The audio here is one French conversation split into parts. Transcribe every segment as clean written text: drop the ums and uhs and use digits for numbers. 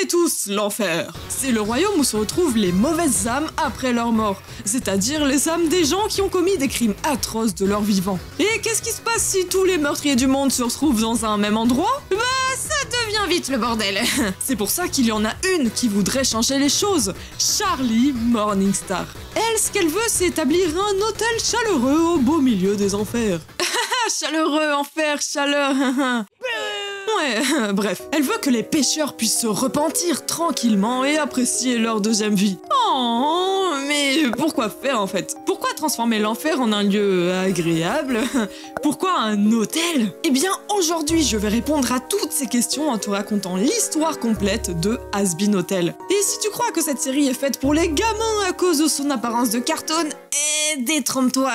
connaît tous l'enfer. C'est le royaume où se retrouvent les mauvaises âmes après leur mort, c'est-à-dire les âmes des gens qui ont commis des crimes atroces de leur vivant. Et qu'est-ce qui se passe si tous les meurtriers du monde se retrouvent dans un même endroit? Bah, ça devient vite le bordel. C'est pour ça qu'il y en a une qui voudrait changer les choses, Charlie Morningstar. Elle, ce qu'elle veut, c'est établir un hôtel chaleureux au beau milieu des enfers. Chaleureux, enfer, chaleur. Ouais, bref, elle veut que les pêcheurs puissent se repentir tranquillement et apprécier leur deuxième vie. Oh, mais pourquoi faire en fait? Pourquoi transformer l'enfer en un lieu agréable? Pourquoi un hôtel? Eh bien, aujourd'hui, je vais répondre à toutes ces questions en te racontant l'histoire complète de Hazbin Hotel. Et si tu crois que cette série est faite pour les gamins à cause de son apparence de cartoon, détrompe-toi.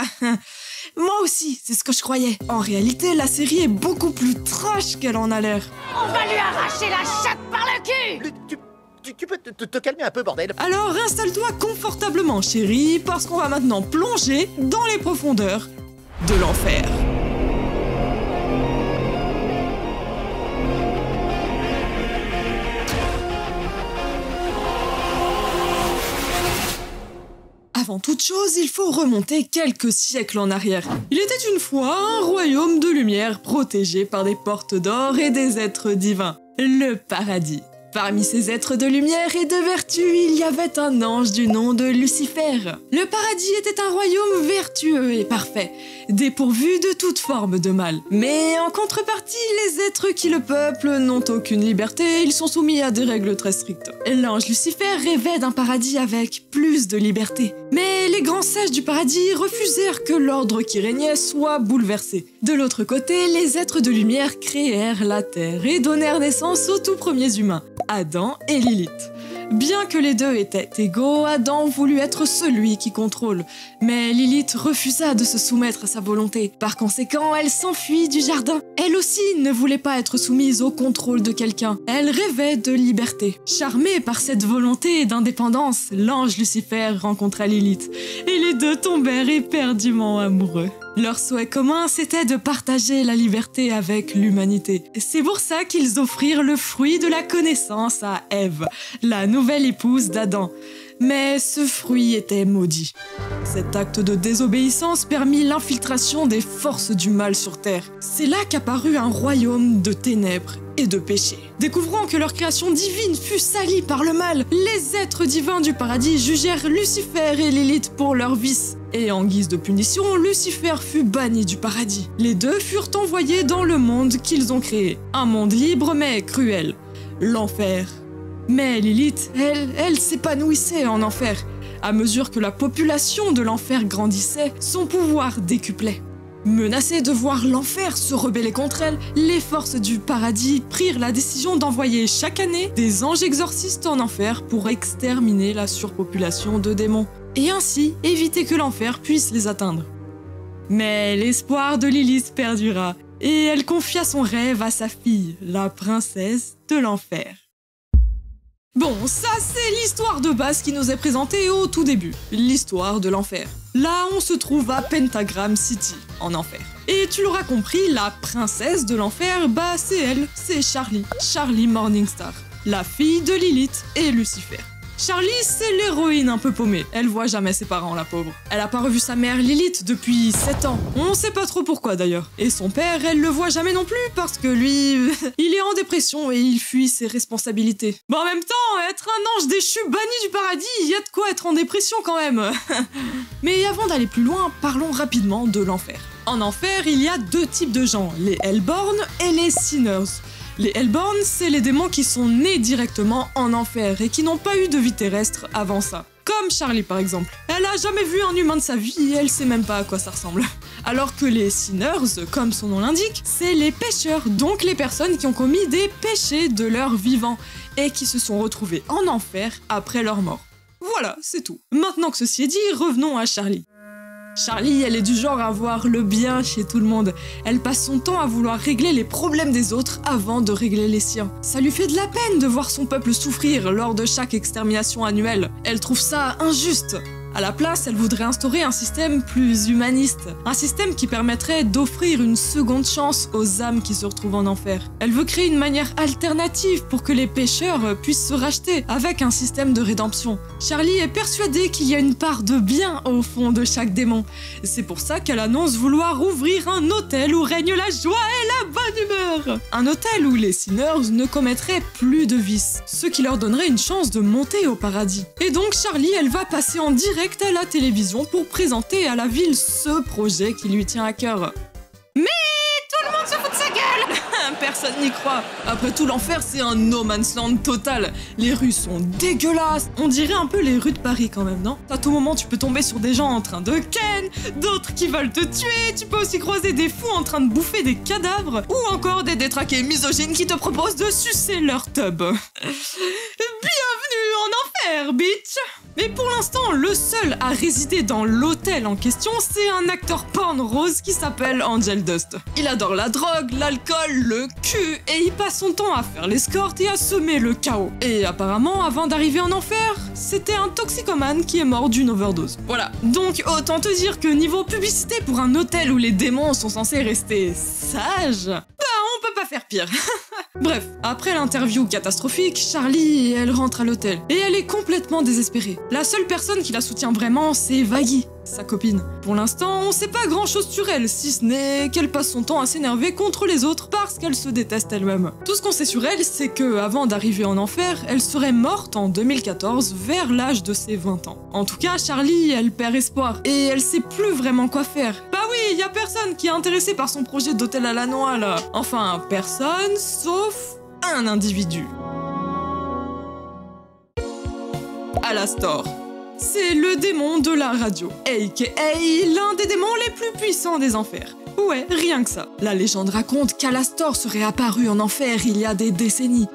Moi aussi, c'est ce que je croyais. En réalité, la série est beaucoup plus trash qu'elle en a l'air. On va lui arracher la chatte par le cul! Tu peux te calmer un peu, bordel. Alors installe-toi confortablement, chérie, parce qu'on va maintenant plonger dans les profondeurs de l'enfer. Avant toute chose, il faut remonter quelques siècles en arrière. Il était une fois un royaume de lumière protégé par des portes d'or et des êtres divins. Le paradis. Parmi ces êtres de lumière et de vertu, il y avait un ange du nom de Lucifer. Le paradis était un royaume vertueux et parfait, dépourvu de toute forme de mal. Mais en contrepartie, les êtres qui le peuplent n'ont aucune liberté, ils sont soumis à des règles très strictes. L'ange Lucifer rêvait d'un paradis avec plus de liberté. Mais les grands sages du paradis refusèrent que l'ordre qui régnait soit bouleversé. De l'autre côté, les êtres de lumière créèrent la terre et donnèrent naissance aux tout premiers humains, Adam et Lilith. Bien que les deux étaient égaux, Adam voulut être celui qui contrôle, mais Lilith refusa de se soumettre à sa volonté. Par conséquent, elle s'enfuit du jardin. Elle aussi ne voulait pas être soumise au contrôle de quelqu'un. Elle rêvait de liberté. Charmé par cette volonté d'indépendance, l'ange Lucifer rencontra Lilith, et les deux tombèrent éperdument amoureux. Leur souhait commun, c'était de partager la liberté avec l'humanité. C'est pour ça qu'ils offrirent le fruit de la connaissance à Ève, la nouvelle épouse d'Adam. Mais ce fruit était maudit. Cet acte de désobéissance permit l'infiltration des forces du mal sur Terre. C'est là qu'apparut un royaume de ténèbres et de péché. Découvrant que leur création divine fut salie par le mal, les êtres divins du paradis jugèrent Lucifer et Lilith pour leurs vices. Et en guise de punition, Lucifer fut banni du paradis. Les deux furent envoyés dans le monde qu'ils ont créé. Un monde libre mais cruel. L'enfer. Mais Lilith, elle s'épanouissait en enfer. À mesure que la population de l'enfer grandissait, son pouvoir décuplait. Menacées de voir l'enfer se rebeller contre elle, les forces du paradis prirent la décision d'envoyer chaque année des anges exorcistes en enfer pour exterminer la surpopulation de démons, et ainsi éviter que l'enfer puisse les atteindre. Mais l'espoir de Lilith perdura, et elle confia son rêve à sa fille, la princesse de l'enfer. Bon, ça c'est l'histoire de base qui nous est présentée au tout début, l'histoire de l'enfer. Là, on se trouve à Pentagram City, en enfer. Et tu l'auras compris, la princesse de l'enfer, bah c'est elle, c'est Charlie Morningstar, la fille de Lilith et Lucifer. Charlie, c'est l'héroïne un peu paumée. Elle voit jamais ses parents, la pauvre. Elle a pas revu sa mère Lilith depuis 7 ans. On sait pas trop pourquoi d'ailleurs. Et son père, elle le voit jamais non plus parce que lui, il est en dépression et il fuit ses responsabilités. Bon, en même temps, être un ange déchu banni du paradis, il y a de quoi être en dépression quand même. Mais avant d'aller plus loin, parlons rapidement de l'enfer. En enfer, il y a deux types de gens, les Hellborn et les Sinners. Les Hellborn, c'est les démons qui sont nés directement en enfer et qui n'ont pas eu de vie terrestre avant ça. Comme Charlie par exemple. Elle a jamais vu un humain de sa vie et elle sait même pas à quoi ça ressemble. Alors que les Sinners, comme son nom l'indique, c'est les pécheurs, donc les personnes qui ont commis des péchés de leur vivant et qui se sont retrouvés en enfer après leur mort. Voilà, c'est tout. Maintenant que ceci est dit, revenons à Charlie. Charlie, elle est du genre à voir le bien chez tout le monde. Elle passe son temps à vouloir régler les problèmes des autres avant de régler les siens. Ça lui fait de la peine de voir son peuple souffrir lors de chaque extermination annuelle. Elle trouve ça injuste. À la place, elle voudrait instaurer un système plus humaniste, un système qui permettrait d'offrir une seconde chance aux âmes qui se retrouvent en enfer. Elle veut créer une manière alternative pour que les pécheurs puissent se racheter avec un système de rédemption. Charlie est persuadée qu'il y a une part de bien au fond de chaque démon. C'est pour ça qu'elle annonce vouloir ouvrir un hôtel où règne la joie et la bonne humeur. Un hôtel où les sinners ne commettraient plus de vices, ce qui leur donnerait une chance de monter au paradis. Et donc Charlie, elle va passer en direct à la télévision pour présenter à la ville ce projet qui lui tient à cœur. Mais tout le monde se fout de sa gueule. Personne n'y croit. Après tout, l'enfer, c'est un no man's land total. Les rues sont dégueulasses. On dirait un peu les rues de Paris quand même, non? À tout moment, tu peux tomber sur des gens en train de ken, d'autres qui veulent te tuer. Tu peux aussi croiser des fous en train de bouffer des cadavres ou encore des détraqués misogynes qui te proposent de sucer leur tub. Bienvenue en enfer, bitch! Mais pour l'instant, le seul à résider dans l'hôtel en question, c'est un acteur porn rose qui s'appelle Angel Dust. Il adore la drogue, l'alcool, le cul, et il passe son temps à faire l'escorte et à semer le chaos. Et apparemment, avant d'arriver en enfer, c'était un toxicomane qui est mort d'une overdose. Voilà. Donc autant te dire que niveau publicité pour un hôtel où les démons sont censés rester sages, on peut pas faire pire. Bref, après l'interview catastrophique, Charlie, elle rentre à l'hôtel. Et elle est complètement désespérée. La seule personne qui la soutient vraiment, c'est Vaggie, sa copine. Pour l'instant, on sait pas grand chose sur elle, si ce n'est qu'elle passe son temps à s'énerver contre les autres parce qu'elle se déteste elle-même. Tout ce qu'on sait sur elle, c'est que avant d'arriver en enfer, elle serait morte en 2014 vers l'âge de ses 20 ans. En tout cas, Charlie, elle perd espoir et elle sait plus vraiment quoi faire. Bah oui, y a personne qui est intéressé par son projet d'hôtel à la noix là. Enfin, personne sauf un individu. Alastor. C'est le démon de la radio, aka l'un des démons les plus puissants des enfers. Ouais, rien que ça. La légende raconte qu'Alastor serait apparu en enfer il y a des décennies,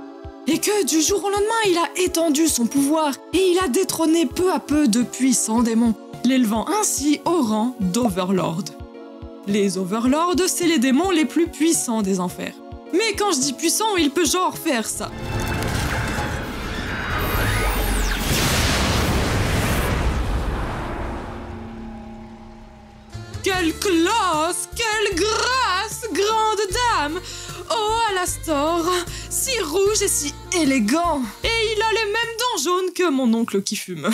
et que du jour au lendemain, il a étendu son pouvoir et il a détrôné peu à peu de puissants démons, l'élevant ainsi au rang d'Overlord. Les Overlords, c'est les démons les plus puissants des enfers. Mais quand je dis puissant, il peut genre faire ça. Quelle classe, quelle grâce, grande dame! Oh, Alastor, si rouge et si élégant! Et il a les mêmes dents jaunes que mon oncle qui fume.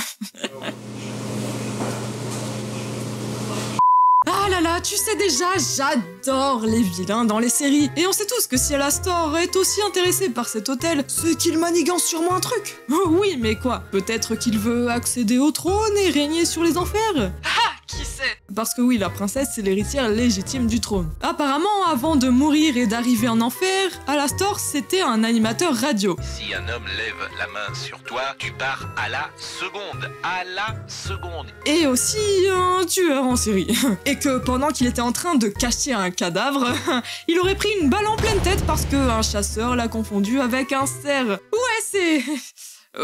Ah là là, tu sais déjà, j'adore les vilains dans les séries. Et on sait tous que si Alastor est aussi intéressé par cet hôtel, c'est qu'il manigance sûrement un truc. Oh oui, mais quoi? Peut-être qu'il veut accéder au trône et régner sur les enfers? Qui sait? Parce que oui, la princesse, c'est l'héritière légitime du trône. Apparemment, avant de mourir et d'arriver en enfer, Alastor, c'était un animateur radio. Si un homme lève la main sur toi, tu pars à la seconde. À la seconde. Et aussi un tueur en série. Et que pendant qu'il était en train de cacher un cadavre, il aurait pris une balle en pleine tête parce qu'un chasseur l'a confondu avec un cerf. Ouais, c'est...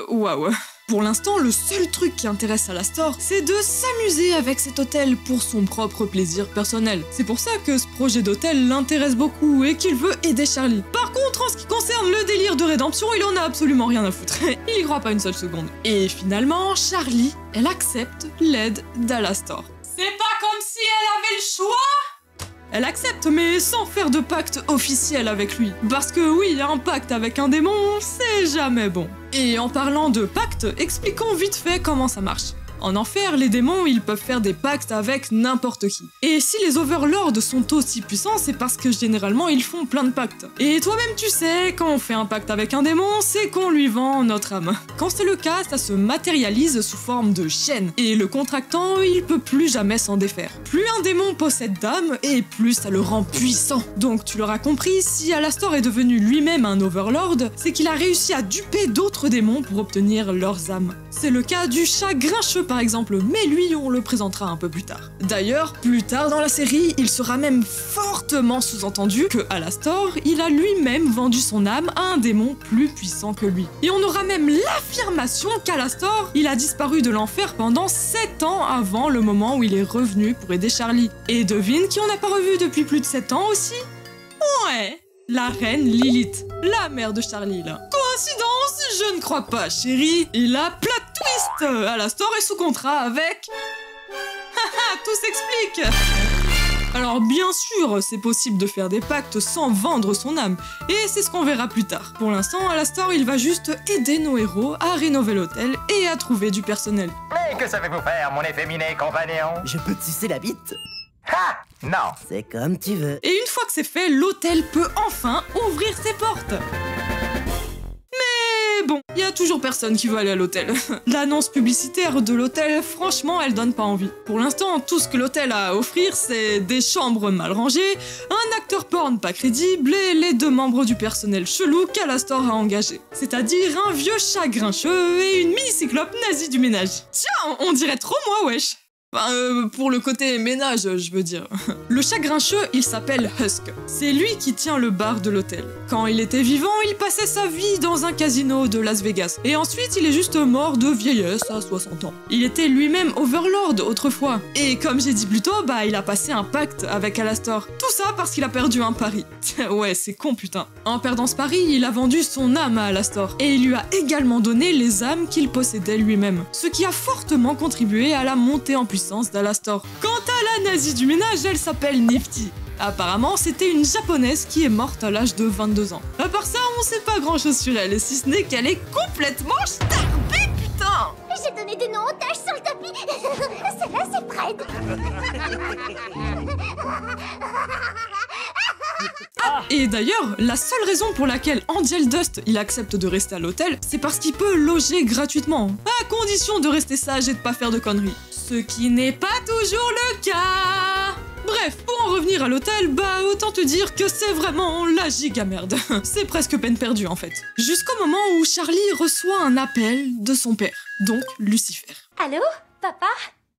Waouh. Pour l'instant, le seul truc qui intéresse Alastor, c'est de s'amuser avec cet hôtel pour son propre plaisir personnel. C'est pour ça que ce projet d'hôtel l'intéresse beaucoup et qu'il veut aider Charlie. Par contre, en ce qui concerne le délire de rédemption, il en a absolument rien à foutre. Il y croit pas une seule seconde. Et finalement, Charlie, elle accepte l'aide d'Alastor. C'est pas comme si elle avait le choix! Elle accepte, mais sans faire de pacte officiel avec lui. Parce que oui, un pacte avec un démon, c'est jamais bon. Et en parlant de pacte, expliquons vite fait comment ça marche. En enfer, les démons, ils peuvent faire des pactes avec n'importe qui. Et si les Overlords sont aussi puissants, c'est parce que généralement, ils font plein de pactes. Et toi-même, tu sais, quand on fait un pacte avec un démon, c'est qu'on lui vend notre âme. Quand c'est le cas, ça se matérialise sous forme de chaîne. Et le contractant, il peut plus jamais s'en défaire. Plus un démon possède d'âme, et plus ça le rend puissant. Donc, tu l'auras compris, si Alastor est devenu lui-même un Overlord, c'est qu'il a réussi à duper d'autres démons pour obtenir leurs âmes. C'est le cas du chat grincheux par exemple, mais lui on le présentera un peu plus tard. D'ailleurs, plus tard dans la série, il sera même fortement sous-entendu que Alastor, il a lui-même vendu son âme à un démon plus puissant que lui. Et on aura même l'affirmation qu'Alastor, il a disparu de l'enfer pendant 7 ans avant le moment où il est revenu pour aider Charlie. Et devine qui on n'a pas revu depuis plus de 7 ans aussi? Ouais, la reine Lilith, la mère de Charlie là. Coïncidence? Je ne crois pas, chérie. Et la plot twist! Alastor est sous contrat avec... Haha, tout s'explique. Alors bien sûr, c'est possible de faire des pactes sans vendre son âme, et c'est ce qu'on verra plus tard. Pour l'instant, Alastor, il va juste aider nos héros à rénover l'hôtel et à trouver du personnel. Mais que savez-vous faire, mon efféminé compagnon? Je peux te sucer la bite? Ha! Non! C'est comme tu veux. Et une fois que c'est fait, l'hôtel peut enfin ouvrir ses portes. Mais bon, il y a toujours personne qui veut aller à l'hôtel. L'annonce publicitaire de l'hôtel, franchement, elle donne pas envie. Pour l'instant, tout ce que l'hôtel a à offrir, c'est des chambres mal rangées, un acteur porn pas crédible et les 2 membres du personnel chelou qu'Alastor a engagé. C'est-à-dire un vieux chat grincheux et une mini-cyclope nazie du ménage. Tiens, on dirait trop moi, wesh. Enfin, pour le côté ménage, je veux dire. Le chat grincheux, il s'appelle Husk. C'est lui qui tient le bar de l'hôtel. Quand il était vivant, il passait sa vie dans un casino de Las Vegas. Et ensuite, il est juste mort de vieillesse à 60 ans. Il était lui-même Overlord autrefois. Et comme j'ai dit plus tôt, il a passé un pacte avec Alastor. Tout ça parce qu'il a perdu un pari. Ouais, c'est con, putain. En perdant ce pari, il a vendu son âme à Alastor. Et il lui a également donné les âmes qu'il possédait lui-même. Ce qui a fortement contribué à la montée en puissance d'Alastor. Quant à la nazie du ménage, elle s'appelle Nifty. Apparemment, c'était une japonaise qui est morte à l'âge de 22 ans. À part ça, on sait pas grand chose sur elle, si ce n'est qu'elle est complètement starbée, putain! J'ai donné des noms aux taches sur le tapis. Celle-là, c'est Fred. Et d'ailleurs, la seule raison pour laquelle Angel Dust il accepte de rester à l'hôtel, c'est parce qu'il peut loger gratuitement, à condition de rester sage et de pas faire de conneries. Ce qui n'est pas toujours le cas. Bref, pour en revenir à l'hôtel, autant te dire que c'est vraiment la giga merde. C'est presque peine perdue en fait. Jusqu'au moment où Charlie reçoit un appel de son père, donc Lucifer. Allô, papa?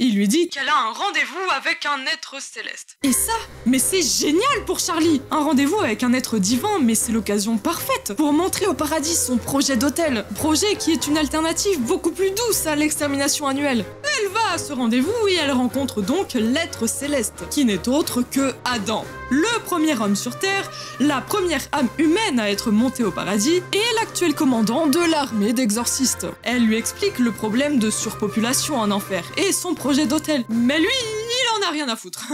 Il lui dit qu'elle a un rendez-vous avec un être céleste. Et ça, mais c'est génial pour Charlie! Un rendez-vous avec un être divin, mais c'est l'occasion parfaite pour montrer au paradis son projet d'hôtel. Projet qui est une alternative beaucoup plus douce à l'extermination annuelle. Elle va à ce rendez-vous et elle rencontre donc l'être céleste, qui n'est autre que Adam. Le premier homme sur Terre, la première âme humaine à être montée au paradis, et l'actuel commandant de l'armée d'exorcistes. Elle lui explique le problème de surpopulation en enfer et son projet d'hôtel. Mais lui, il en a rien à foutre.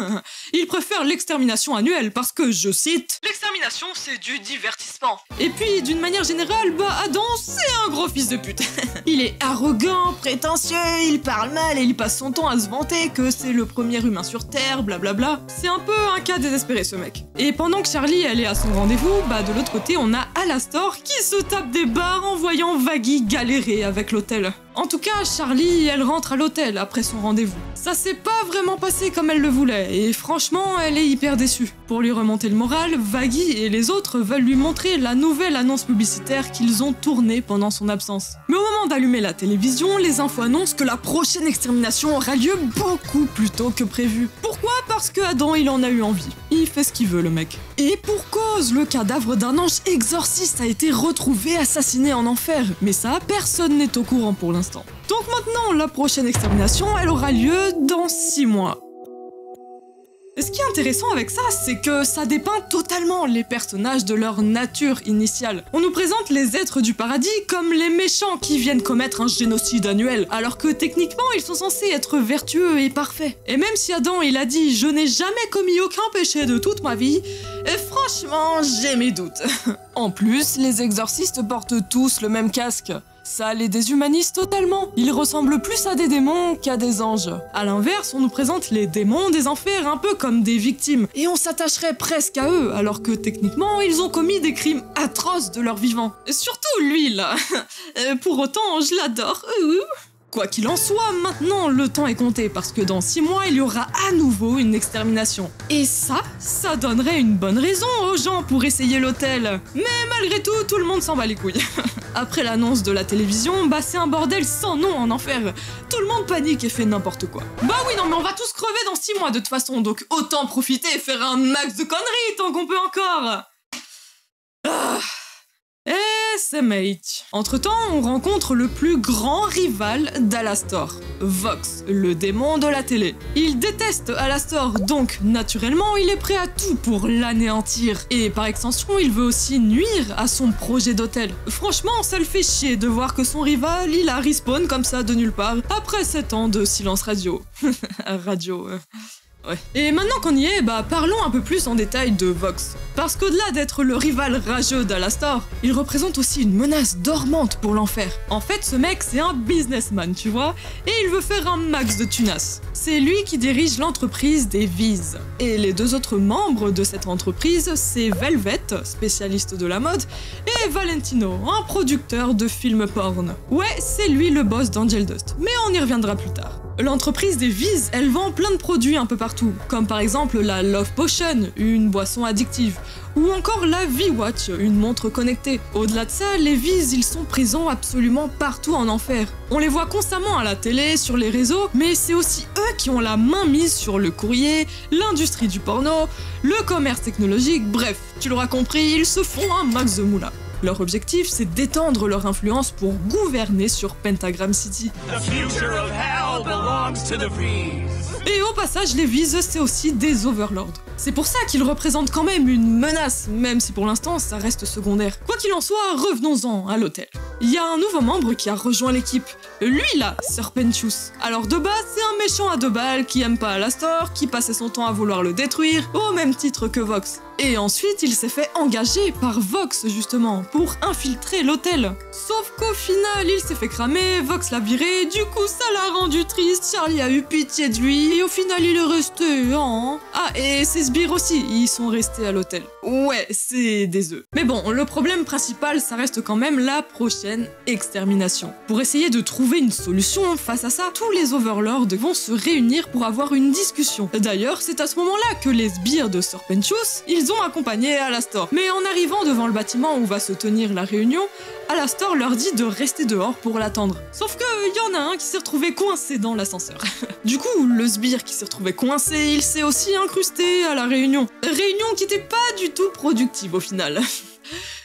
Il préfère l'extermination annuelle parce que, je cite, l'extermination c'est du divertissement. Et puis, d'une manière générale, Adam, c'est un gros fils de pute. Il est arrogant, prétentieux, il parle mal et il passe son temps à se vanter que c'est le premier humain sur Terre, blablabla. C'est un peu un cas désespéré ce mec. Et pendant que Charlie elle est à son rendez-vous, de l'autre côté on a Alastor qui se tape des barres en voyant Vaggie galérer avec l'hôtel. En tout cas, Charlie, elle rentre à l'hôtel après son rendez-vous. Ça s'est pas vraiment passé comme elle le voulait, et franchement, elle est hyper déçue. Pour lui remonter le moral, Vaggie et les autres veulent lui montrer la nouvelle annonce publicitaire qu'ils ont tournée pendant son absence. Mais au moment d'allumer la télévision, les infos annoncent que la prochaine extermination aura lieu beaucoup plus tôt que prévu. Pourquoi? Parce que Adam, il en a eu envie. Il fait ce qu'il veut, le mec. Et pour cause, le cadavre d'un ange exorciste a été retrouvé assassiné en enfer. Mais ça, personne n'est au courant pour l'instant. Donc maintenant, la prochaine extermination, elle aura lieu dans 6 mois. Et ce qui est intéressant avec ça, c'est que ça dépeint totalement les personnages de leur nature initiale. On nous présente les êtres du paradis comme les méchants qui viennent commettre un génocide annuel, alors que techniquement, ils sont censés être vertueux et parfaits. Et même si Adam, il a dit « Je n'ai jamais commis aucun péché de toute ma vie », et franchement, j'ai mes doutes. En plus, les exorcistes portent tous le même casque. Ça les déshumanise totalement. Ils ressemblent plus à des démons qu'à des anges. À l'inverse, on nous présente les démons des enfers un peu comme des victimes, et on s'attacherait presque à eux, alors que techniquement, ils ont commis des crimes atroces de leur vivant. Et surtout lui, là. Pour autant, je l'adore. Quoi qu'il en soit, maintenant le temps est compté parce que dans 6 mois, il y aura à nouveau une extermination. Et ça donnerait une bonne raison aux gens pour essayer l'hôtel. Mais malgré tout, tout le monde s'en bat les couilles. Après l'annonce de la télévision, c'est un bordel sans nom en enfer. Tout le monde panique et fait n'importe quoi. Oui, non, mais on va tous crever dans 6 mois de toute façon, donc autant profiter et faire un max de conneries tant qu'on peut encore. Et SMH. Entre-temps, on rencontre le plus grand rival d'Alastor, Vox, le démon de la télé. Il déteste Alastor, donc naturellement, il est prêt à tout pour l'anéantir. Et par extension, il veut aussi nuire à son projet d'hôtel. Franchement, ça le fait chier de voir que son rival, il a respawn comme ça de nulle part, après 7 ans de silence radio. Ouais. Et maintenant qu'on y est, parlons un peu plus en détail de Vox. Parce qu'au-delà d'être le rival rageux d'Alastor, il représente aussi une menace dormante pour l'enfer. En fait, ce mec, c'est un businessman, tu vois, et il veut faire un max de tunas. C'est lui qui dirige l'entreprise des Viz. Et les 2 autres membres de cette entreprise, c'est Velvet, spécialiste de la mode, et Valentino, un producteur de films porn. Ouais, c'est lui le boss d'Angel Dust, mais on y reviendra plus tard. L'entreprise des Viz, elle vend plein de produits un peu partout, comme par exemple la Love Potion, une boisson addictive, ou encore la V-Watch, une montre connectée. Au-delà de ça, les Viz, ils sont présents absolument partout en enfer. On les voit constamment à la télé, sur les réseaux, mais c'est aussi eux qui ont la main mise sur le courrier, l'industrie du porno, le commerce technologique, bref, tu l'auras compris, ils se font un max de moula. Leur objectif, c'est d'étendre leur influence pour gouverner sur Pentagram City. Et au passage, les Viz, c'est aussi des overlords. C'est pour ça qu'ils représentent quand même une menace, même si pour l'instant, ça reste secondaire. Quoi qu'il en soit, revenons-en à l'hôtel. Il y a un nouveau membre qui a rejoint l'équipe. Lui là, Serpentius. Alors de base, c'est un méchant à 2 balles qui aime pas Alastor, qui passait son temps à vouloir le détruire, au même titre que Vox. Et ensuite, il s'est fait engager par Vox, justement, pour infiltrer l'hôtel. Sauf qu'au final, il s'est fait cramer, Vox l'a viré, du coup, ça l'a rendu triste, Charlie a eu pitié de lui, et au final, il est resté, hein. Ah, et ses sbires aussi, ils sont restés à l'hôtel. Ouais, c'est des œufs. Mais bon, le problème principal, ça reste quand même la prochaine extermination. Pour essayer de trouver une solution face à ça, tous les overlords vont se réunir pour avoir une discussion. D'ailleurs, c'est à ce moment-là que les sbires de Serpentius, ils ont accompagné Alastor. Mais en arrivant devant le bâtiment où va se tenir la réunion, Alastor leur dit de rester dehors pour l'attendre. Sauf que y en a un qui s'est retrouvé coincé dans l'ascenseur. Du coup, le sbire qui s'est retrouvé coincé, il s'est aussi incrusté à la réunion. Réunion qui n'était pas du tout productive au final.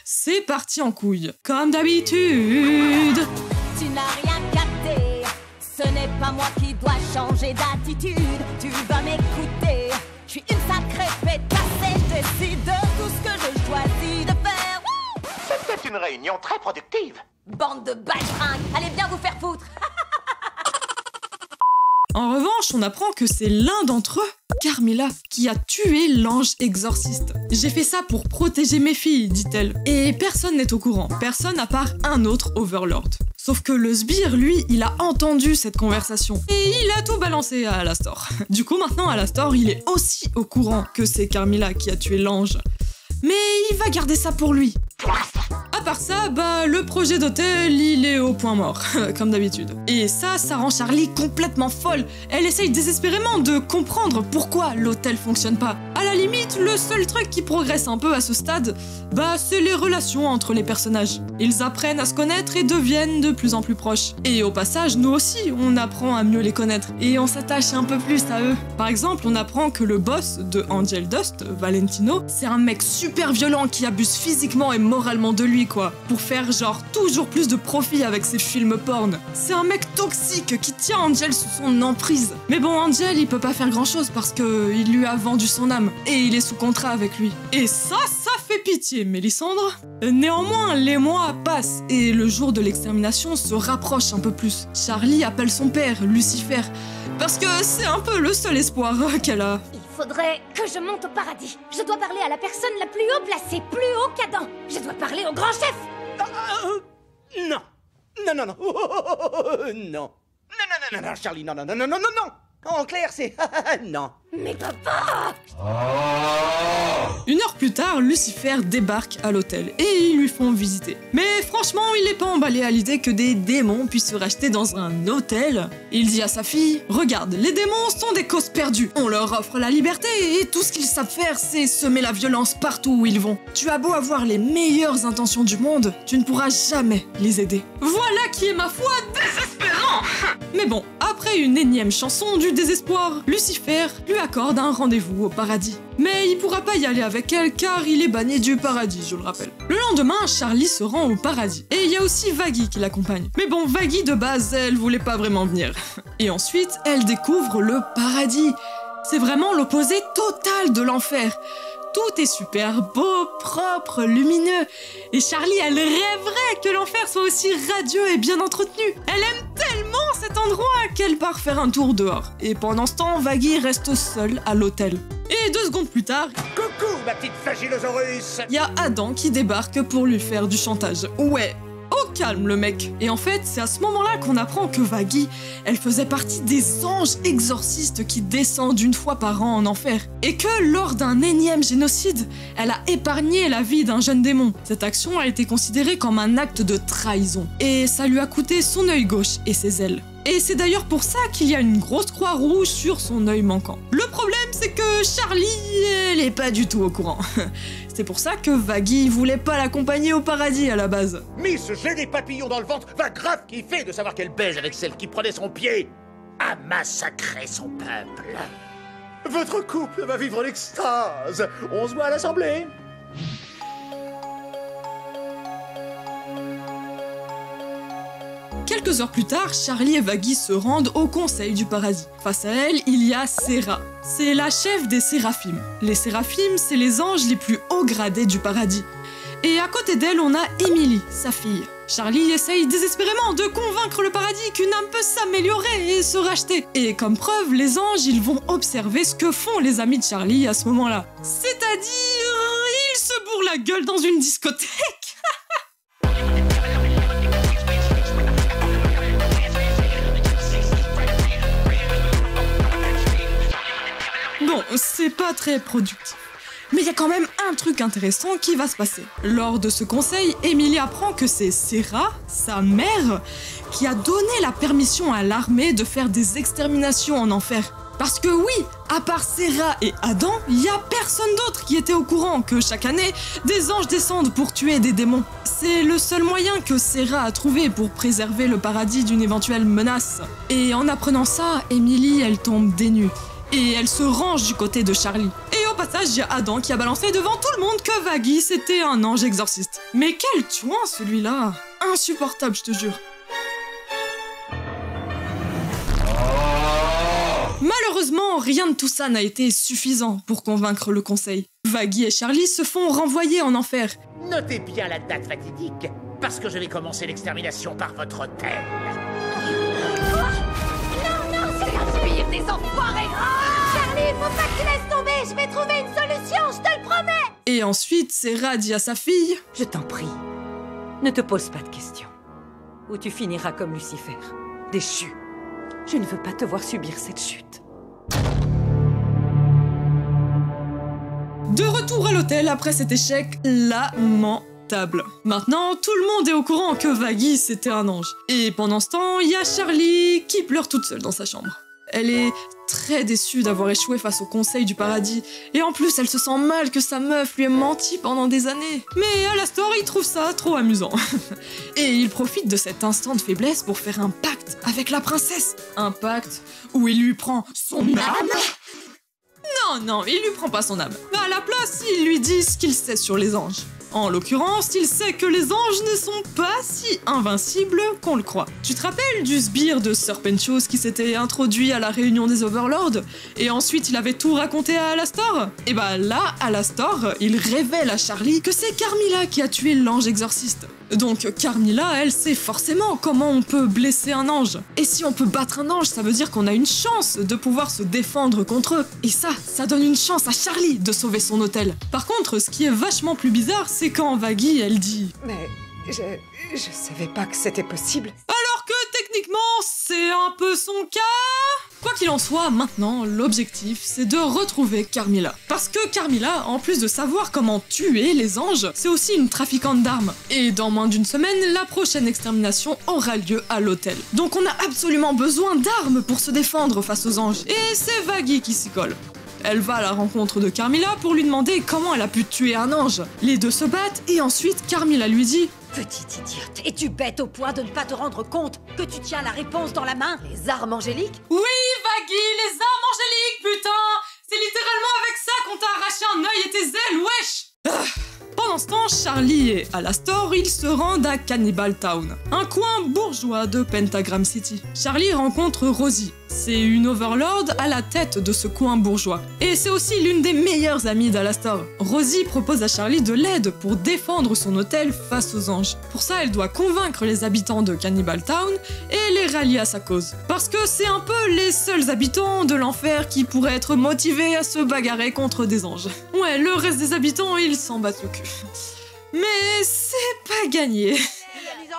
C'est parti en couille. Comme d'habitude. Tu n'as rien capté. Ce n'est pas moi qui dois changer d'attitude. Tu vas m'écouter. Je suis une sacrée pétasse et je décide de tout ce que je choisis de faire. C'était une réunion très productive. Bande de baltringues. Allez bien vous faire foutre. En revanche, on apprend que c'est l'un d'entre eux, Carmilla, qui a tué l'ange exorciste. J'ai fait ça pour protéger mes filles, dit-elle. Et personne n'est au courant, personne à part un autre overlord. Sauf que le sbire, lui, il a entendu cette conversation. Et il a tout balancé à Alastor. Du coup, maintenant, Alastor, il est aussi au courant que c'est Carmilla qui a tué l'ange. Mais il va garder ça pour lui. À part ça, le projet d'hôtel, il est au point mort, comme d'habitude. Et ça rend Charlie complètement folle. Elle essaye désespérément de comprendre pourquoi l'hôtel fonctionne pas. À la limite, le seul truc qui progresse un peu à ce stade, c'est les relations entre les personnages. Ils apprennent à se connaître et deviennent de plus en plus proches. Et au passage, nous aussi, on apprend à mieux les connaître. Et on s'attache un peu plus à eux. Par exemple, on apprend que le boss de Angel Dust, Valentino, c'est un mec super violent qui abuse physiquement et moralement de lui, quoi, pour faire genre toujours plus de profit avec ses films porn. C'est un mec toxique qui tient Angel sous son emprise. Mais bon, Angel, il peut pas faire grand chose parce que il lui a vendu son âme et il est sous contrat avec lui. Et ça fait pitié, Mélissandre. Néanmoins, les mois passent et le jour de l'extermination se rapproche un peu plus. Charlie appelle son père, Lucifer, parce que c'est un peu le seul espoir qu'elle a. Il faudrait que je monte au paradis. Je dois parler à la personne la plus haut placée, plus haut qu'Adam. Je dois parler au grand chef. Non. Non. Non, Charlie, non. En clair, c'est... non. Mais papa! Une heure plus tard, Lucifer débarque à l'hôtel et ils lui font visiter. Mais franchement, il n'est pas emballé à l'idée que des démons puissent se racheter dans un hôtel. Il dit à sa fille, regarde, les démons sont des causes perdues. On leur offre la liberté et tout ce qu'ils savent faire, c'est semer la violence partout où ils vont. Tu as beau avoir les meilleures intentions du monde, tu ne pourras jamais les aider. Voilà qui est, ma foi, désespérant. Mais bon, après une énième chanson du désespoir, Lucifer lui accorde un rendez-vous au paradis. Mais il pourra pas y aller avec elle car il est banni du paradis, je le rappelle. Le lendemain, Charlie se rend au paradis. Et il y a aussi Vaggie qui l'accompagne. Mais bon, Vaggie de base, elle voulait pas vraiment venir. Et ensuite, elle découvre le paradis. C'est vraiment l'opposé total de l'enfer. Tout est super beau, propre, lumineux. Et Charlie, elle rêverait que l'enfer soit aussi radieux et bien entretenu. Elle aime tellement cet endroit qu'elle part faire un tour dehors. Et pendant ce temps, Vaggie reste seule à l'hôtel. Et 2 secondes plus tard, Coucou, ma petite flagellosaurus. il y a Adam qui débarque pour lui faire du chantage. Ouais, au calme le mec. Et en fait, c'est à ce moment-là qu'on apprend que Vaggie, elle faisait partie des anges exorcistes qui descendent une fois par an en enfer. Et que lors d'un énième génocide, elle a épargné la vie d'un jeune démon. Cette action a été considérée comme un acte de trahison. Et ça lui a coûté son œil gauche et ses ailes. Et c'est d'ailleurs pour ça qu'il y a une grosse croix rouge sur son œil manquant. Le problème, c'est que Charlie, elle est pas du tout au courant. C'est pour ça que Vaggie voulait pas l'accompagner au paradis à la base. Miss, j'ai des papillons dans le ventre, va grave kiffer de savoir qu'elle baise avec celle qui prenait son pied à massacrer son peuple. Votre couple va vivre l'extase. On se voit à l'assemblée. Quelques heures plus tard, Charlie et Vaggie se rendent au conseil du paradis. Face à elle, il y a Serah. C'est la chef des Séraphim. Les Séraphim, c'est les anges les plus haut gradés du paradis. Et à côté d'elle, on a Emily, sa fille. Charlie essaye désespérément de convaincre le paradis qu'une âme peut s'améliorer et se racheter. Et comme preuve, les anges, ils vont observer ce que font les amis de Charlie à ce moment-là. C'est-à-dire, ils se bourrent la gueule dans une discothèque. Bon, c'est pas très productif. Mais il y a quand même un truc intéressant qui va se passer. Lors de ce conseil, Emily apprend que c'est Serah, sa mère, qui a donné la permission à l'armée de faire des exterminations en enfer. Parce que oui, à part Serah et Adam, il y a personne d'autre qui était au courant que chaque année, des anges descendent pour tuer des démons. C'est le seul moyen que Serah a trouvé pour préserver le paradis d'une éventuelle menace. Et en apprenant ça, Emily, elle tombe des nues. Et elle se range du côté de Charlie. Et au passage, il y a Adam qui a balancé devant tout le monde que Vaggie, c'était un ange exorciste. Mais quel tuant celui-là! Insupportable, je te jure. Malheureusement, rien de tout ça n'a été suffisant pour convaincre le conseil. Vaggie et Charlie se font renvoyer en enfer. Notez bien la date fatidique, parce que je vais commencer l'extermination par votre hôtel. Fuir des enfoirés. Charlie, faut pas que tu laisses tomber. Je vais trouver une solution, je te le promets. Et ensuite, Serah dit à sa fille: Je t'en prie, ne te pose pas de questions, ou tu finiras comme Lucifer, déchu. Je ne veux pas te voir subir cette chute. De retour à l'hôtel après cet échec lamentable. Maintenant, tout le monde est au courant que Vaggie, c'était un ange. Et pendant ce temps, il y a Charlie qui pleure toute seule dans sa chambre. Elle est très déçue d'avoir échoué face au conseil du paradis. Et en plus, elle se sent mal que sa meuf lui ait menti pendant des années. Mais Alastor, il trouve ça trop amusant. Et il profite de cet instant de faiblesse pour faire un pacte avec la princesse. Un pacte où il lui prend son âme. Non, il lui prend pas son âme. À la place, il lui dit ce qu'il sait sur les anges. En l'occurrence, il sait que les anges ne sont pas si invincibles qu'on le croit. Tu te rappelles du sbire de Serpentius qui s'était introduit à la réunion des Overlords et ensuite il avait tout raconté à Alastor? Et bah là, Alastor, il révèle à Charlie que c'est Carmilla qui a tué l'ange exorciste. Donc Carmilla, elle sait forcément comment on peut blesser un ange. Et si on peut battre un ange, ça veut dire qu'on a une chance de pouvoir se défendre contre eux. Et ça donne une chance à Charlie de sauver son hôtel. Par contre, ce qui est vachement plus bizarre, c'est quand Vaggie, elle dit: Mais je savais pas que c'était possible. alors que techniquement, c'est un peu son cas. Quoi qu'il en soit, maintenant, l'objectif, c'est de retrouver Carmilla. Parce que Carmilla, en plus de savoir comment tuer les anges, c'est aussi une trafiquante d'armes. Et dans moins d'une semaine, la prochaine extermination aura lieu à l'hôtel. Donc on a absolument besoin d'armes pour se défendre face aux anges. Et c'est Vaggie qui s'y colle. Elle va à la rencontre de Carmilla pour lui demander comment elle a pu tuer un ange. Les deux se battent et ensuite Carmilla lui dit: Petite idiote, es-tu bête au point de ne pas te rendre compte que tu tiens la réponse dans la main? Les armes angéliques? oui, Vaggie, les armes angéliques, putain! C'est littéralement avec ça qu'on t'a arraché un œil et tes ailes, wesh! Pendant ce temps, Charlie et Alastor, ils se rendent à Cannibal Town, un coin bourgeois de Pentagram City. Charlie rencontre Rosie. C'est une overlord à la tête de ce coin bourgeois. Et c'est aussi l'une des meilleures amies d'Alastor. Rosie propose à Charlie de l'aide pour défendre son hôtel face aux anges. Pour ça, elle doit convaincre les habitants de Cannibal Town et les rallier à sa cause. Parce que c'est un peu les seuls habitants de l'enfer qui pourraient être motivés à se bagarrer contre des anges. Ouais, le reste des habitants, ils s'en battent le cul. Mais c'est pas gagné.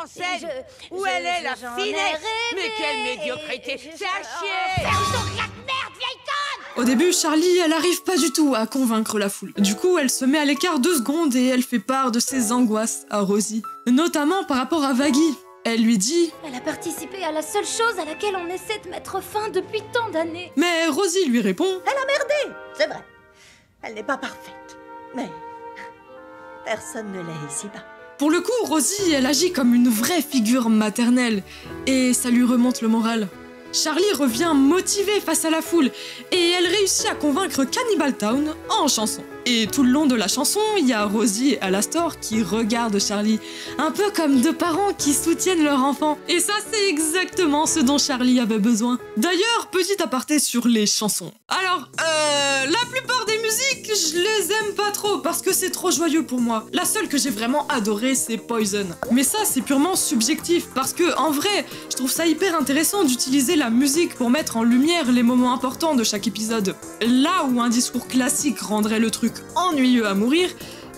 En scène. Où elle est, la finesse? Mais quelle médiocrité! C'est à chier! Ferme ton claque merde, vieille conne! Au début, Charlie, elle arrive pas du tout à convaincre la foule. Du coup, elle se met à l'écart 2 secondes et elle fait part de ses angoisses à Rosie. Notamment par rapport à Vaggie. Elle lui dit... Elle a participé à la seule chose à laquelle on essaie de mettre fin depuis tant d'années. Mais Rosie lui répond... Elle a merdé! C'est vrai. Elle n'est pas parfaite. Mais... personne ne l'est ici-bas. Pour le coup, Rosie, elle agit comme une vraie figure maternelle, et ça lui remonte le moral. Charlie revient motivée face à la foule, et elle réussit à convaincre Cannibal Town en chanson. Et tout le long de la chanson, il y a Rosie et Alastor qui regardent Charlie, un peu comme 2 parents qui soutiennent leur enfant. Et ça, c'est exactement ce dont Charlie avait besoin. D'ailleurs, petit aparté sur les chansons. Alors, la plupart des musiques, je les aime pas trop parce que c'est trop joyeux pour moi. La seule que j'ai vraiment adorée, c'est Poison. Mais ça, c'est purement subjectif parce que, en vrai, je trouve ça hyper intéressant d'utiliser la musique pour mettre en lumière les moments importants de chaque épisode. Là où un discours classique rendrait le truc ennuyeux à mourir,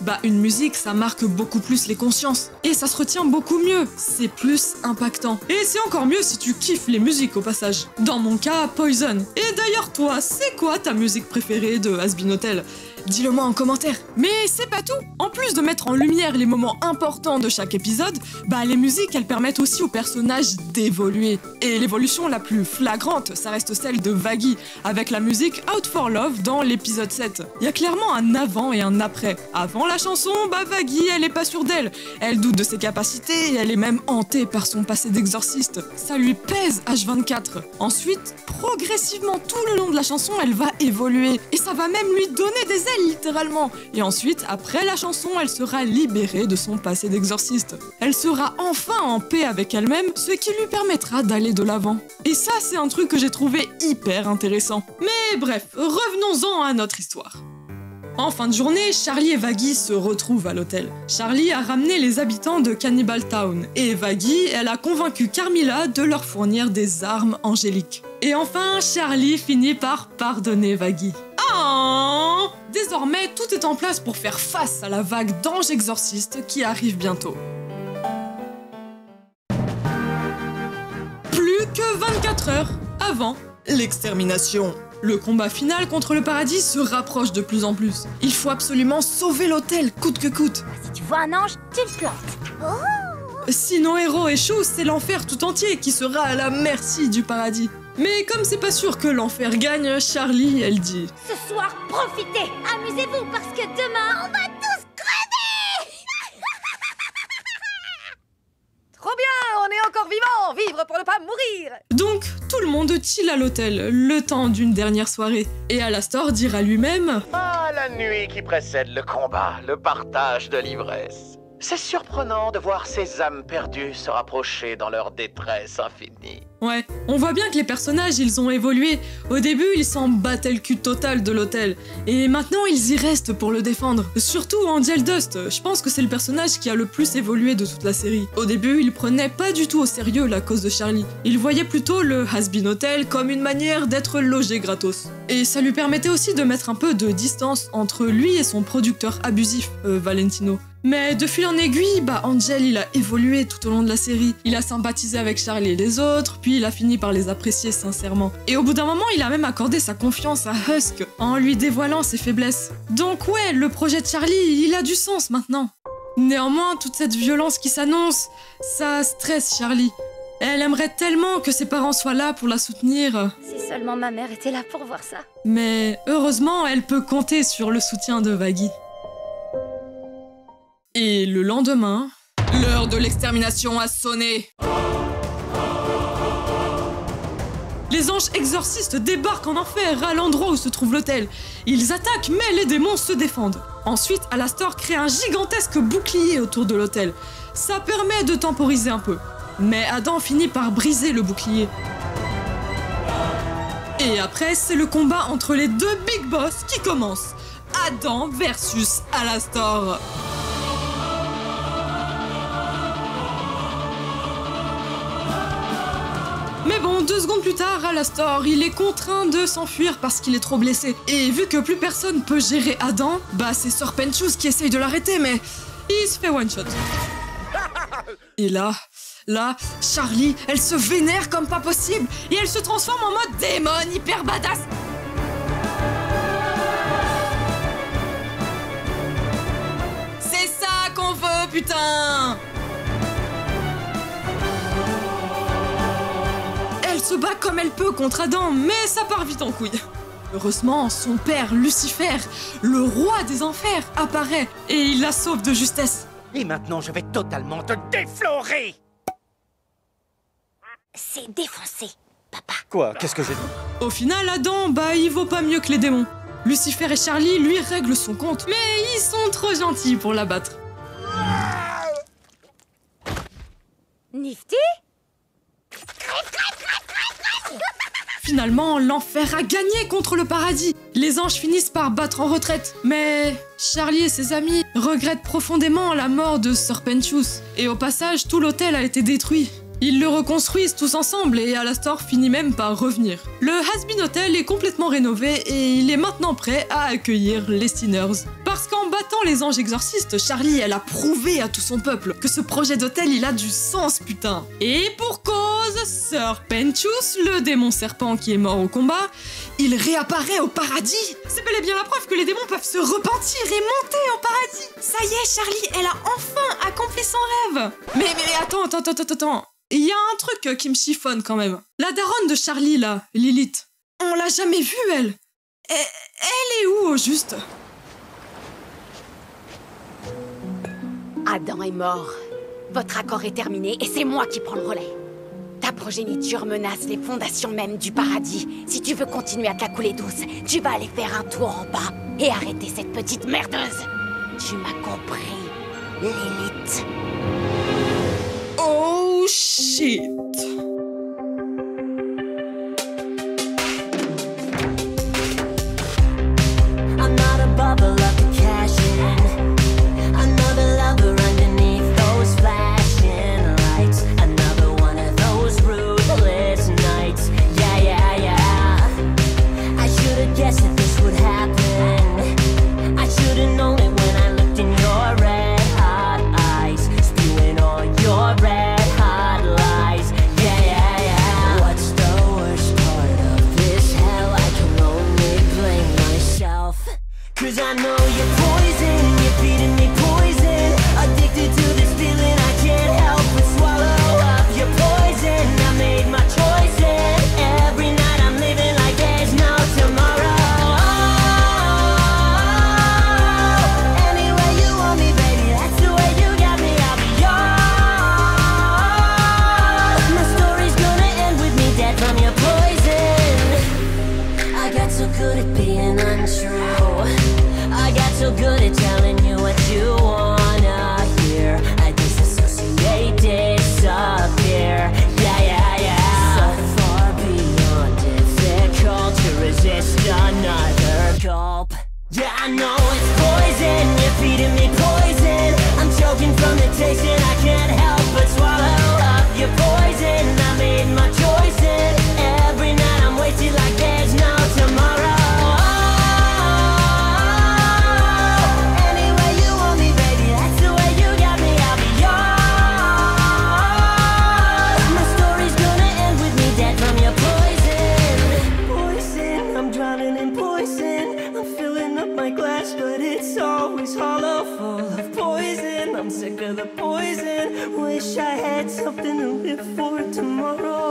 bah une musique ça marque beaucoup plus les consciences. Et ça se retient beaucoup mieux, c'est plus impactant. Et c'est encore mieux si tu kiffes les musiques au passage. Dans mon cas, Poison. Et d'ailleurs toi, c'est quoi ta musique préférée de Has-Been Hotel ? Dis-le-moi en commentaire. Mais c'est pas tout. En plus de mettre en lumière les moments importants de chaque épisode, bah les musiques elles permettent aussi aux personnages d'évoluer. Et l'évolution la plus flagrante, ça reste celle de Vaggie, avec la musique Out for Love dans l'épisode 7. Il y a clairement un avant et un après. Avant la chanson, bah Vaggie elle est pas sûre d'elle. Elle doute de ses capacités et elle est même hantée par son passé d'exorciste. Ça lui pèse H24. Ensuite, progressivement tout le long de la chanson, elle va évoluer. Et ça va même lui donner des ailes littéralement. Et ensuite, après la chanson, elle sera libérée de son passé d'exorciste. Elle sera enfin en paix avec elle-même, ce qui lui permettra d'aller de l'avant. Et ça, c'est un truc que j'ai trouvé hyper intéressant. Mais bref, revenons-en à notre histoire. En fin de journée, Charlie et Vaggie se retrouvent à l'hôtel. Charlie a ramené les habitants de Cannibal Town et Vaggie, elle a convaincu Carmilla de leur fournir des armes angéliques. Et enfin, Charlie finit par pardonner Vaggie. Oh ! Désormais, tout est en place pour faire face à la vague d'anges exorcistes qui arrive bientôt. Plus que 24 heures avant l'extermination. Le combat final contre le paradis se rapproche de plus en plus. Il faut absolument sauver l'hôtel, coûte que coûte. Si tu vois un ange, tu le plantes. Si nos héros échouent, c'est l'enfer tout entier qui sera à la merci du paradis. Mais comme c'est pas sûr que l'enfer gagne, Charlie, elle dit... Ce soir, profitez, amusez-vous parce que demain, on va tous crever. Trop bien, on est encore vivant, vivre pour ne pas mourir. Donc, tout le monde chill à l'hôtel, le temps d'une dernière soirée. Et Alastor dira lui-même... Ah, la nuit qui précède le combat, le partage de l'ivresse. C'est surprenant de voir ces âmes perdues se rapprocher dans leur détresse infinie. Ouais, on voit bien que les personnages, ils ont évolué. Au début, ils s'en battaient le cul total de l'hôtel. Et maintenant, ils y restent pour le défendre. Surtout Angel Dust, je pense que c'est le personnage qui a le plus évolué de toute la série. Au début, il prenait pas du tout au sérieux la cause de Charlie. Il voyait plutôt le Has-Been Hotel comme une manière d'être logé gratos. Et ça lui permettait aussi de mettre un peu de distance entre lui et son producteur abusif, Valentino. Mais de fil en aiguille, bah Angel il a évolué tout au long de la série. Il a sympathisé avec Charlie et les autres, puis il a fini par les apprécier sincèrement. Et au bout d'un moment, il a même accordé sa confiance à Husk en lui dévoilant ses faiblesses. Donc ouais, le projet de Charlie, il a du sens maintenant. Néanmoins, toute cette violence qui s'annonce, ça stresse Charlie. Elle aimerait tellement que ses parents soient là pour la soutenir. Si seulement ma mère était là pour voir ça. Mais heureusement, elle peut compter sur le soutien de Vaggie. Et le lendemain, l'heure de l'extermination a sonné. Les anges exorcistes débarquent en enfer à l'endroit où se trouve l'hôtel. Ils attaquent, mais les démons se défendent. Ensuite, Alastor crée un gigantesque bouclier autour de l'hôtel. Ça permet de temporiser un peu. Mais Adam finit par briser le bouclier. Et après, c'est le combat entre les deux big boss qui commence. Adam versus Alastor. Mais bon, 2 secondes plus tard, Alastor, il est contraint de s'enfuir parce qu'il est trop blessé. Et vu que plus personne peut gérer Adam, bah c'est Serpentius qui essaye de l'arrêter, mais il se fait one-shot. Et là, Charlie, elle se vénère comme pas possible et elle se transforme en mode démon hyper badass. C'est ça qu'on veut, putain! Elle se bat comme elle peut contre Adam, mais ça part vite en couille. Heureusement, son père, Lucifer, le roi des enfers, apparaît et il la sauve de justesse. Et maintenant, je vais totalement te déflorer! C'est défoncé, papa. Quoi? Qu'est-ce que j'ai dit? Au final, Adam, bah il vaut pas mieux que les démons. Lucifer et Charlie lui règlent son compte, mais ils sont trop gentils pour l'abattre. Nifty? Finalement, l'enfer a gagné contre le paradis. Les anges finissent par battre en retraite. Mais Charlie et ses amis regrettent profondément la mort de Serpentius. Et au passage, tout l'hôtel a été détruit. Ils le reconstruisent tous ensemble et Alastor finit même par revenir. Le Has-Been Hotel est complètement rénové et il est maintenant prêt à accueillir les Sinners. Parce qu'en battant les anges exorcistes, Charlie, elle a prouvé à tout son peuple que ce projet d'hôtel, il a du sens, putain. Et pour cause, Serpentius, le démon serpent qui est mort au combat, il réapparaît au paradis. C'est bel et bien la preuve que les démons peuvent se repentir et monter au paradis. Ça y est, Charlie, elle a enfin accompli son rêve. Mais attends. Il y a un truc qui me chiffonne quand même. La daronne de Charlie, là, Lilith, on l'a jamais vue, elle. Elle est où, au juste? Adam est mort. Votre accord est terminé et c'est moi qui prends le relais. Ta progéniture menace les fondations même du paradis. Si tu veux continuer à te la couler douce, tu vas aller faire un tour en bas et arrêter cette petite merdeuse. Tu m'as compris, Lilith. Oh shit. I'm not a bubble up to cash in. Another lover underneath those flashing lights. Another one of those ruthless nights. Yeah. I should have guessed that this would happen. I should have known it when I looked in your red hot eyes, spewing all your red hot lies. Yeah. What's the worst part of this hell? I can only blame myself. 'Cause I know you're poison, you're feeding me poison. Addicted to this feeling, I can't help but swallow up your poison. I made my choice and every night I'm living like there's no tomorrow. Anyway you want me, baby, that's the way you got me, I'll be yours. My story's gonna end with me dead from your poison. I got so good at being untrue. I got so good at telling you what you wanna hear. I disassociate, disappear. Yeah. So far beyond difficult to resist another gulp. Yeah, I know it's poison, you're feeding me poison. I'm choking from the taste and I can't help but swallow up your poison. I made my choice and every night I'm wasted like there's no tomorrow. I'm sick of the poison. Wish I had something to live for tomorrow.